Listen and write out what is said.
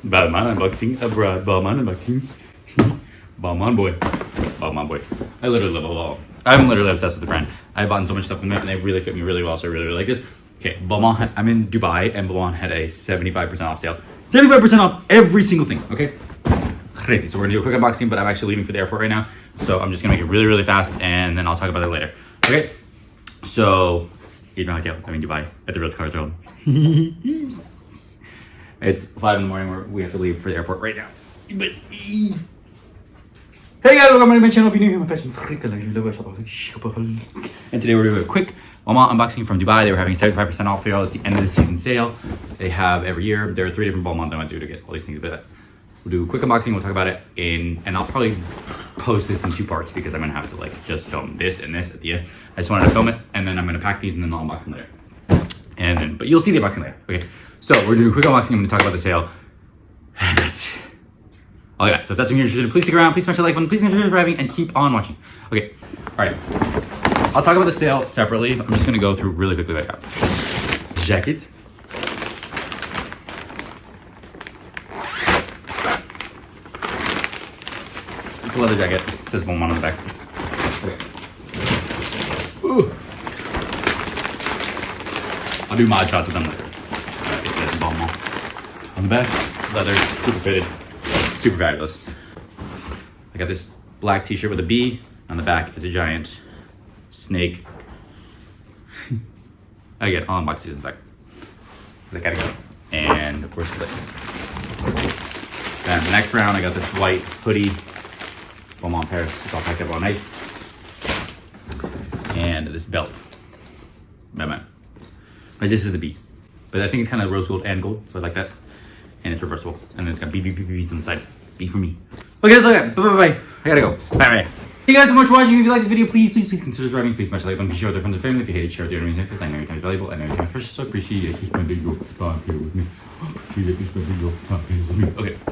Balmain unboxing abroad. Balmain unboxing. Balmain boy. Balmain boy. I literally love a lot. I'm literally obsessed with the brand. I've bought so much stuff from them and they really fit me really well, so I really, really like this. Okay, Balmain, I'm in Dubai and Balmain had a 75% off sale. 75% off every single thing, okay? Crazy. So we're gonna do a quick unboxing, but I'm actually leaving for the airport right now. So I'm just gonna make it really, really fast and then I'll talk about it later. Okay? So, you know how I'm in Dubai at the Ritz Carlton. It's 5 in the morning, we have to leave for the airport right now. But, hey guys, welcome to my channel. If you're new here, I'm a fashion freak. I love Shopaholic. And today we're doing a quick Balmain unboxing from Dubai. They were having 75% off sale at the end of the season sale. They have every year. There are 3 different Balmains I went through to get all these things. But we'll do a quick unboxing. We'll talk about it and I'll probably post this in 2 parts because I'm gonna have to like just film this and this at the end. I just wanted to film it and then I'm gonna pack these and then I'll unbox them later. And then, but you'll see the unboxing later. Okay. So we're gonna do a quick unboxing. I'm gonna talk about the sale. And that's all I got. So if that's what you're interested in, please stick around. Please smash the like button. Please consider subscribing and keep on watching. Okay. All right. I'll talk about the sale separately. I'm just gonna go through really quickly what I got. Jacket. It's a leather jacket. It says Balmain on the back. Okay. Ooh. I'll do mod shots with them later. It says Balmain on the back. Leather, super fitted, super fabulous. I got this black t-shirt with a B. On the back is a giant snake. Again, I'll unbox these in fact. I gotta go. And of course, then the next round, I got this white hoodie. Balmain Paris. It's all packed up all nice. And this belt. Balmain. But this is the B. But I think it's kind of rose gold and gold, so I like that. And it's reversible. And then it's got B's on the side. B for me. Okay, that's all I got. Bye. I gotta go. Bye. Thank you guys so much for watching. If you like this video, please consider subscribing. Please smash the like button. Be sure with your friends and family. If you hate it, share with your enemies. Because I know your time is valuable. I know your time is precious. So appreciate you spending your time here with me. Okay.